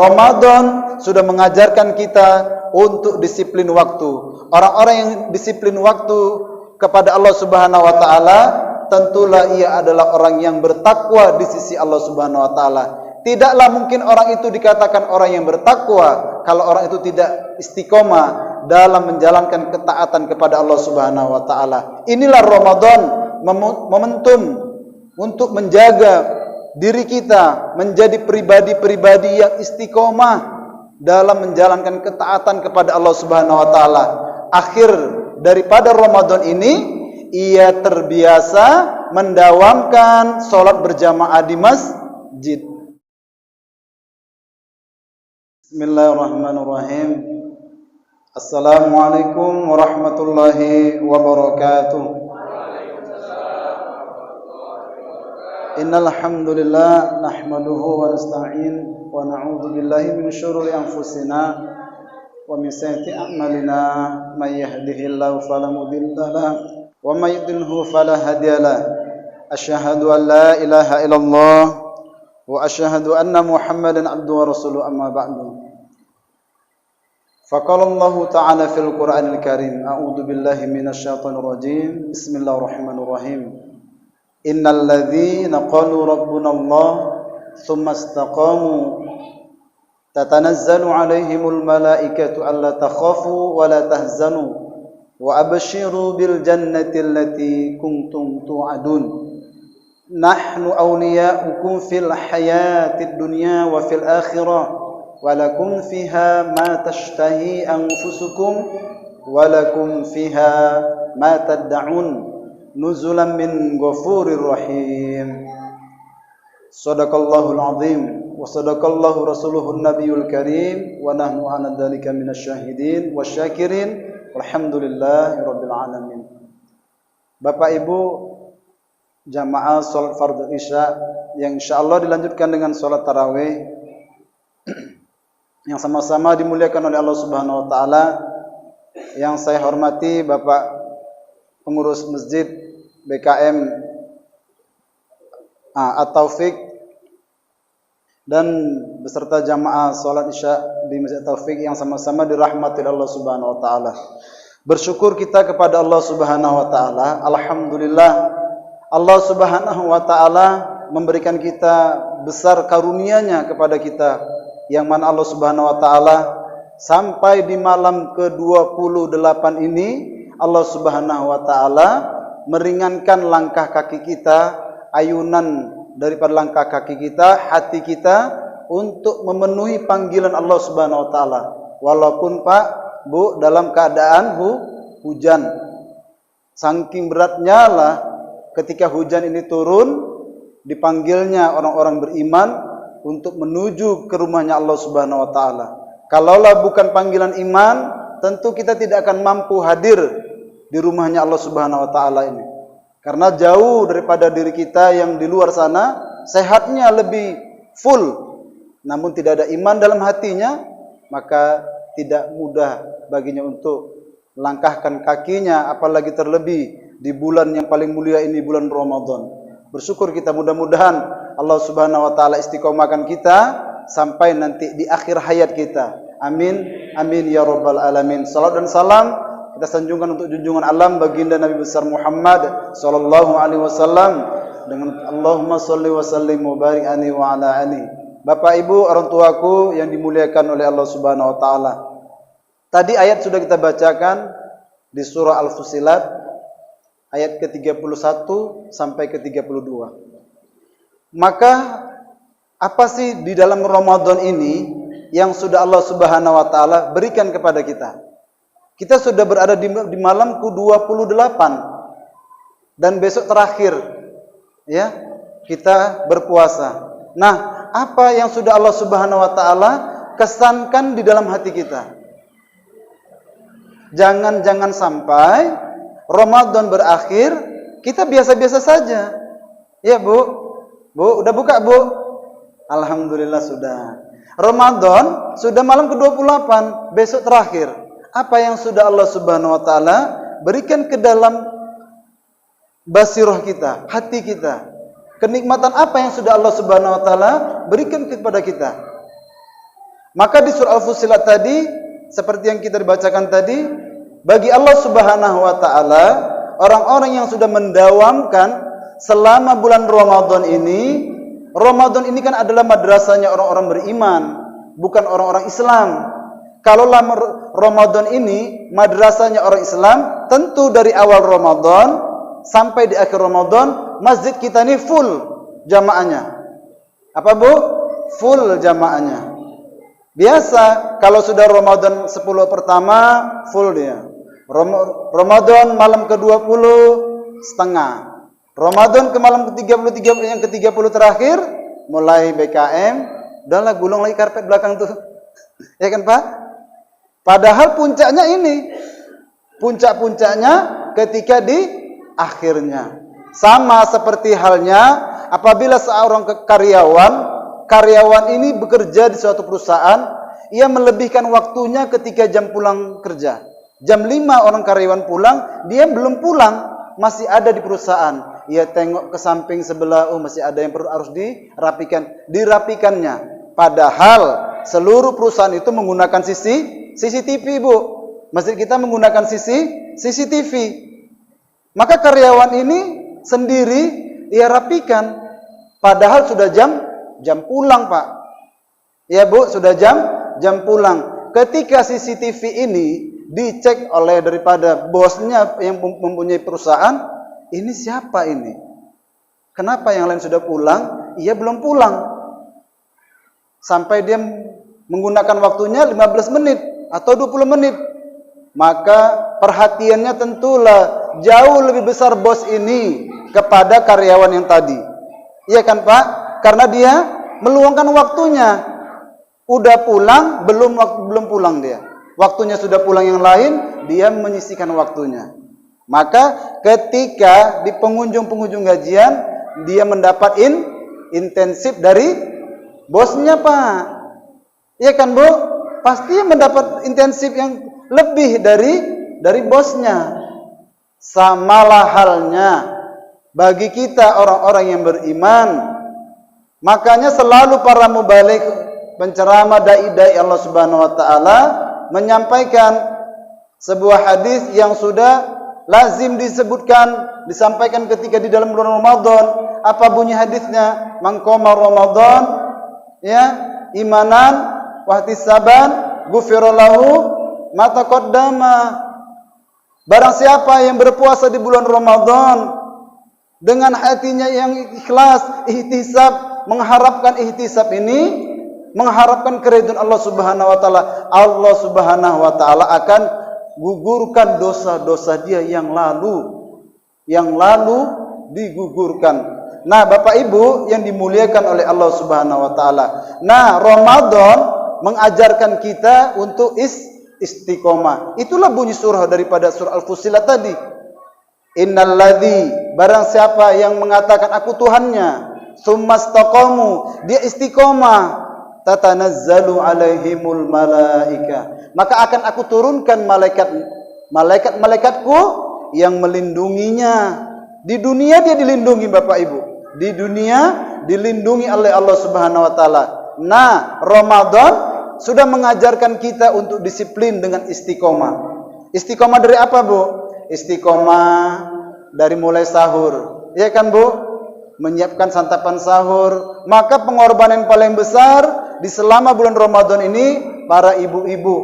Ramadan sudah mengajarkan kita untuk disiplin waktu. Orang-orang yang disiplin waktu kepada Allah Subhanahu wa taala, tentulah ia adalah orang yang bertakwa di sisi Allah Subhanahu wa taala. Tidaklah mungkin orang itu dikatakan orang yang bertakwa kalau orang itu tidak istiqomah dalam menjalankan ketaatan kepada Allah Subhanahu wa taala. Inilah Ramadan, momentum untuk menjaga diri kita menjadi pribadi-pribadi yang istiqomah dalam menjalankan ketaatan kepada Allah Subhanahu wa taala. Akhir daripada Ramadan ini, ia terbiasa mendawamkan salat berjamaah di masjid. Bismillahirrahmanirrahim. Assalamualaikum warahmatullahi wabarakatuh. Innal hamdalillah nahmaduhu wa nasta'in wa na'udzu billahi min shururi anfusina wa min sayyiati a'malina may yahdihillahu fala mudilla lahu wa may yudlilhu fala hadiya lahu. Asyhadu an la ilaha illallah wa asyhadu anna Muhammadan abduhu wa rasuluhu amma ba'du. Faqala Allah ta'ala fil Qur'anil Karim, a'udzu billahi minasy syaithanir rajim. Bismillahirrahmanirrahim. Innal ladzina qalu rabbuna Allah tsumma istaqamu tatanazzalu 'alaihimul malaikatu alla takhafu wa la tahzanu wa abshiru bil jannati allati kuntum tu'adun. Nahnu awliya'ukum fil hayatid dunya wa fil akhirah wa lakum fiha ma tashtahi anfusukum wa lakum fiha ma tad'un nuzulan min ghafurir rahim. Shadaqallahul azim wa shadaqallahu rasuluhun nabiyul karim wa nahnu 'ala dzalika minasyahidin wasyakirin walhamdulillahi rabbil alamin. Bapak Ibu jamaah salat fardhu Isya yang insyaallah dilanjutkan dengan salat tarawih yang sama-sama dimuliakan oleh Allah Subhanahu wa taala. Yang saya hormati Bapak pengurus masjid BKM At-Taufik dan beserta jamaah salat Isya di Masjid At-Taufik yang sama-sama dirahmati Allah Subhanahu wa taala. Bersyukur kita kepada Allah Subhanahu wa taala. Alhamdulillah Allah Subhanahu wa taala memberikan kita besar karunia-Nya kepada kita, yang mana Allah Subhanahu wa taala sampai di malam ke-28 ini Allah Subhanahu wa taala meringankan langkah kaki kita, ayunan daripada langkah kaki kita, hati kita untuk memenuhi panggilan Allah Subhanahu wa taala. Walaupun Pak, Bu, dalam keadaan hujan. Saking beratnya lah ketika hujan ini turun, dipanggilnya orang-orang beriman untuk menuju ke rumahnya Allah Subhanahu wa taala. Kalaulah bukan panggilan iman, tentu kita tidak akan mampu hadir di rumahnya Allah Subhanahu wa taala ini. Karena jauh daripada diri kita yang di luar sana, sehatnya lebih full, namun tidak ada iman dalam hatinya, maka tidak mudah baginya untuk melangkahkan kakinya, apalagi terlebih di bulan yang paling mulia ini, bulan Ramadan. Bersyukur kita, mudah-mudahan Allah Subhanahu wa taala istiqomahkan kita sampai nanti di akhir hayat kita. Amin, amin ya rabbal alamin. Salat dan salam kita sanjungkan untuk junjungan alam baginda Nabi besar Muhammad sallallahu alaihi wasallam dengan Allahumma shalli wa sallim wa barik alaihi wa ala alihi. Bapak Ibu, orang tuaku yang dimuliakan oleh Allah Subhanahu wa taala. Tadi ayat sudah kita bacakan di surah Al-Fussilat ayat ke-31 sampai ke-32. Maka apa sih di dalam Ramadan ini yang sudah Allah Subhanahu wa taala berikan kepada kita? Kita sudah berada di malam ke-28 dan besok terakhir ya kita berpuasa. Nah, apa yang sudah Allah Subhanahu wa taala kesankan di dalam hati kita? Jangan sampai Ramadan berakhir kita biasa-biasa saja. Ya, Bu. Bu, udah buka, Bu? Alhamdulillah sudah. Ramadan sudah malam ke-28, besok terakhir. Apa yang sudah Allah Subhanahu wa taala berikan ke dalam basirah kita, hati kita? Kenikmatan apa yang sudah Allah Subhanahu wa taala berikan kepada kita? Maka di surah Al-Fussilat tadi, seperti yang kita bacakan tadi, bagi Allah Subhanahu wa taala, orang-orang yang sudah mendawamkan selama bulan Ramadan ini kan adalah madrasahnya orang-orang beriman, bukan orang-orang Islam. Kalau Ramadan ini madrasahnya orang Islam, tentu dari awal Ramadan sampai di akhir Ramadan, masjid kita ini full jamaahnya. Apa Bu? Full jamaahnya. Biasa kalau sudah Ramadan 10 pertama full dia. Ramadan malam ke-20 setengah. Ramadan ke malam ke-30 yang ke-30 terakhir mulai BKM, udahlah gulung lagi karpet belakang tuh. Ya kan Pak? Padahal puncaknya ini. Puncak-puncaknya ketika di akhirnya. Sama seperti halnya apabila seorang karyawan ini bekerja di suatu perusahaan, ia melebihkan waktunya ketika jam pulang kerja. Jam 5 orang karyawan pulang, dia belum pulang, masih ada di perusahaan. Ia tengok ke samping sebelah, masih ada yang harus dirapikannya. Padahal seluruh perusahaan itu menggunakan CCTV, Bu. Masjid kita menggunakan CCTV. Maka karyawan ini sendiri ia rapikan, padahal sudah jam pulang, Pak. Ya, Bu, sudah jam pulang. Ketika CCTV ini dicek oleh daripada bosnya yang mempunyai perusahaan, ini siapa ini? Kenapa yang lain sudah pulang, ia belum pulang? Sampai dia menggunakan waktunya 15 menit atau 20 menit. Maka perhatiannya tentulah jauh lebih besar bos ini kepada karyawan yang tadi. Iya kan Pak? Karena dia meluangkan waktunya. Udah pulang, belum pulang dia. Waktunya sudah pulang yang lain, dia menyisihkan waktunya. Maka ketika di pengunjung gajian, dia mendapat intensif dari bosnya Pak. Iya kan Bu? Pasti mendapat intensif yang lebih dari bosnya. Samalah halnya bagi kita orang-orang yang beriman. Makanya selalu para mubalik, penceramah dai-dai Allah Subhanahu wa taala menyampaikan sebuah hadis yang sudah lazim disampaikan ketika di dalam bulan Ramadan. Apa bunyi hadisnya? Man qama Ramadan ya imanan wa ihtisaban ghufira lahu ma taqaddama. Barang siapa yang berpuasa di bulan Ramadan dengan hatinya yang ikhlas, ihtisab, mengharapkan ihtisab ini, mengharapkan keridhaan Allah Subhanahu wa taala, Allah Subhanahu wa taala akan gugurkan dosa-dosa dia yang lalu digugurkan. Nah, Bapak Ibu yang dimuliakan oleh Allah Subhanahu wa taala. Nah, Ramadan mengajarkan kita untuk istiqomah. Itulah bunyi surah daripada surah Al-Fussilat tadi. Innalladzi, barang siapa yang mengatakan aku Tuhannya, tsumastaqamu, dia istiqomah, tatanazzalu alaihimul malaika, maka akan aku turunkan malaikat-malaikatku yang melindunginya. Di dunia dia dilindungi Bapak Ibu. Di dunia dilindungi oleh Allah Subhanahu wa taala. Nah, Ramadan sudah mengajarkan kita untuk disiplin dengan istiqomah. Istiqomah dari apa, Bu? Istiqomah dari mulai sahur. Ya kan, Bu? Menyiapkan santapan sahur. Maka pengorbanan paling besar di selama bulan Ramadan ini para ibu-ibu.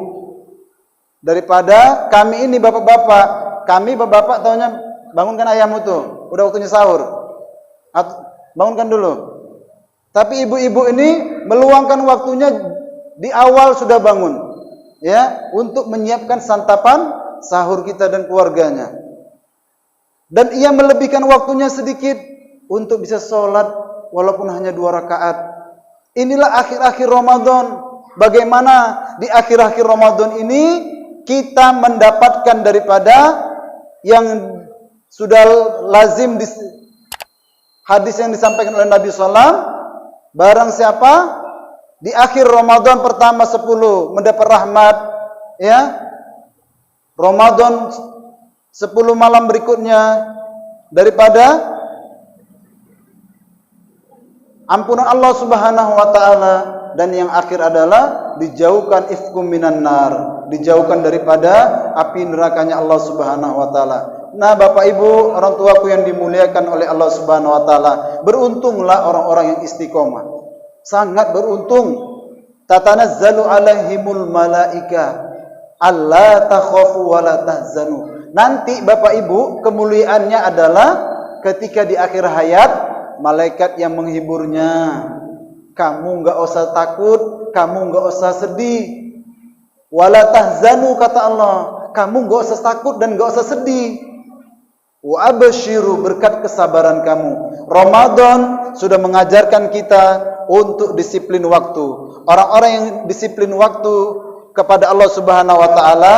Daripada kami ini bapak-bapak. Kami bapak-bapak taunya bangunkan ayammu tuh, udah waktunya sahur. Bangunkan dulu. Tapi ibu-ibu ini meluangkan waktunya di awal sudah bangun, ya, untuk menyiapkan santapan sahur kita dan keluarganya. Dan ia melebihkan waktunya sedikit untuk bisa sholat walaupun hanya 2 rakaat. Inilah akhir-akhir Ramadan. Bagaimana di akhir-akhir Ramadan ini kita mendapatkan daripada yang sudah lazim di hadis yang disampaikan oleh Nabi SAW. Barang siapa di akhir Ramadan pertama 10 mendapat rahmat, ya, Ramadan 10 malam berikutnya daripada ampunan Allah Subhanahu wa taala, dan yang akhir adalah dijauhkan ifkum minan nar, dijauhkan daripada api nerakanya Allah Subhanahu wa taala. Nah, Bapak Ibu, orang tuaku yang dimuliakan oleh Allah Subhanahu wa taala, beruntunglah orang-orang yang istiqomah. Sangat beruntung. Tatanazzalu alaihimul malaika alla takhafu wa la tahzanu. Nanti Bapak Ibu, kemuliaannya adalah ketika di akhir hayat malaikat yang menghiburnya. Kamu enggak usah takut, kamu enggak usah sedih. Wala tahzanu, kata Allah, kamu enggak usah takut dan enggak usah sedih. Wa abshiru, berkat kesabaran kamu. Ramadan sudah mengajarkan kita untuk disiplin waktu. Orang-orang yang disiplin waktu kepada Allah Subhanahu wa taala,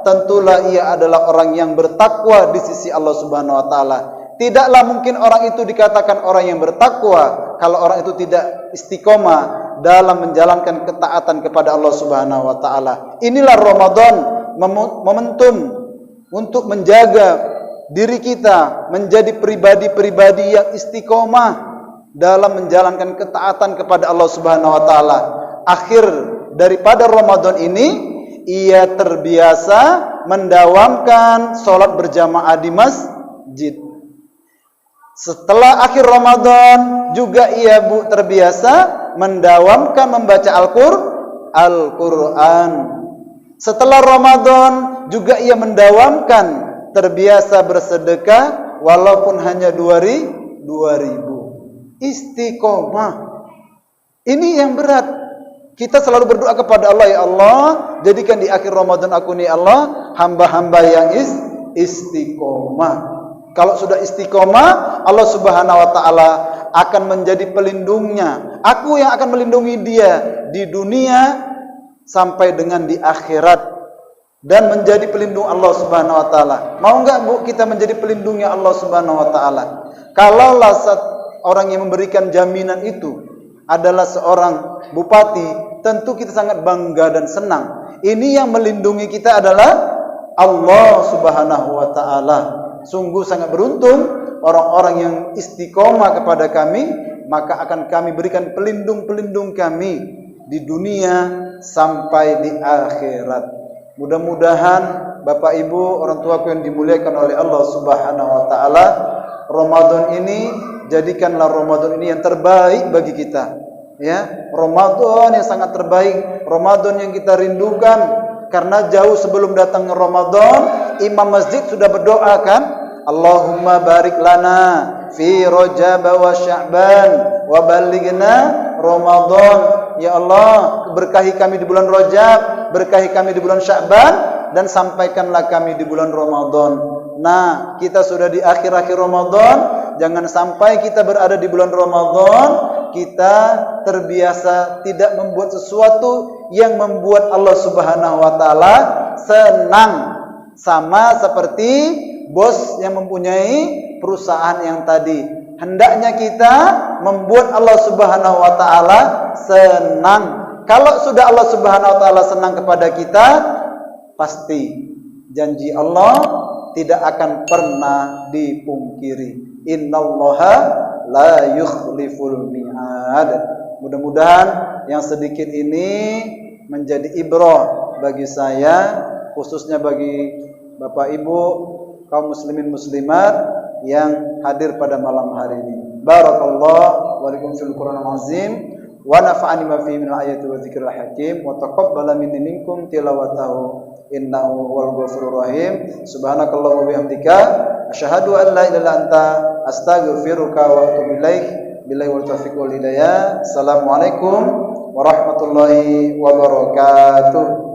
tentulah ia adalah orang yang bertakwa di sisi Allah Subhanahu wa taala. Tidaklah mungkin orang itu dikatakan orang yang bertakwa kalau orang itu tidak istiqomah dalam menjalankan ketaatan kepada Allah Subhanahu wa taala. Inilah Ramadan, momentum untuk menjaga diri kita menjadi pribadi-pribadi yang istiqomah dalam menjalankan ketaatan kepada Allah Subhanahu wa taala. Akhir daripada Ramadan ini, ia terbiasa mendawamkan salat berjamaah di masjid. Setelah akhir Ramadan juga ia terbiasa mendawamkan membaca Al-Quran. Setelah Ramadan juga ia mendawamkan terbiasa bersedekah walaupun hanya 2.000. Istiqomah. Ini yang berat. Kita selalu berdoa kepada Allah, ya Allah, jadikan di akhir Ramadan aku nih Allah hamba-hamba yang istiqomah. Kalau sudah istiqomah, Allah Subhanahu wa taala akan menjadi pelindungnya. Aku yang akan melindungi dia di dunia sampai dengan di akhirat dan menjadi pelindung Allah Subhanahu wa taala. Mau enggak Bu kita menjadi pelindungnya Allah Subhanahu wa taala? Kalaulah orang yang memberikan jaminan itu adalah seorang bupati, tentu kita sangat bangga dan senang. Ini yang melindungi kita adalah Allah Subhanahu wa taala. Sungguh sangat beruntung orang-orang yang istiqomah kepada kami, maka akan kami berikan pelindung-pelindung kami di dunia sampai di akhirat. Mudah-mudahan Bapak Ibu, orang tuaku yang dimuliakan oleh Allah Subhanahu wa taala, Ramadan ini jadikanlah Ramadan ini yang terbaik bagi kita. Ya, Ramadan yang sangat terbaik, Ramadan yang kita rindukan. Karena jauh sebelum datang Ramadan, imam masjid sudah berdoa kan, Allahumma barik lana fi Rajab wa Sya'ban wa balighna Ramadan. Ya Allah, berkahi kami di bulan Rajab, berkahi kami di bulan Sya'ban, dan sampaikanlah kami di bulan Ramadan. Nah, kita sudah di akhir-akhir Ramadan, jangan sampai kita berada di bulan Ramadan kita terbiasa tidak membuat sesuatu yang membuat Allah Subhanahu wa taala senang, sama seperti bos yang mempunyai perusahaan yang tadi. Hendaknya kita membuat Allah Subhanahu wa taala senang. Kalau sudah Allah Subhanahu wa taala senang kepada kita, pasti janji Allah tidak akan pernah dipungkiri. Innallaha la yukhliful mi'ad. Mudah-mudahan yang sedikit ini menjadi ibrah bagi saya, khususnya bagi Bapak Ibu kaum muslimin muslimat yang hadir pada malam hari ini. Barakallahu wa lakum fil Qur'anil azim wa nafa'ani ma fihi min ayati wa dzikril hakim wa taqabbala minni minkum tilawatahu innahu wal ghafurur rahim. Subhanakallahumma wa bihamdika asyhadu an la ilaha illa anta astaghfiruka wa atubu ilaik. Billahi wal taufiq wal hidayah. Assalamualaikum warahmatullahi wabarakatuh.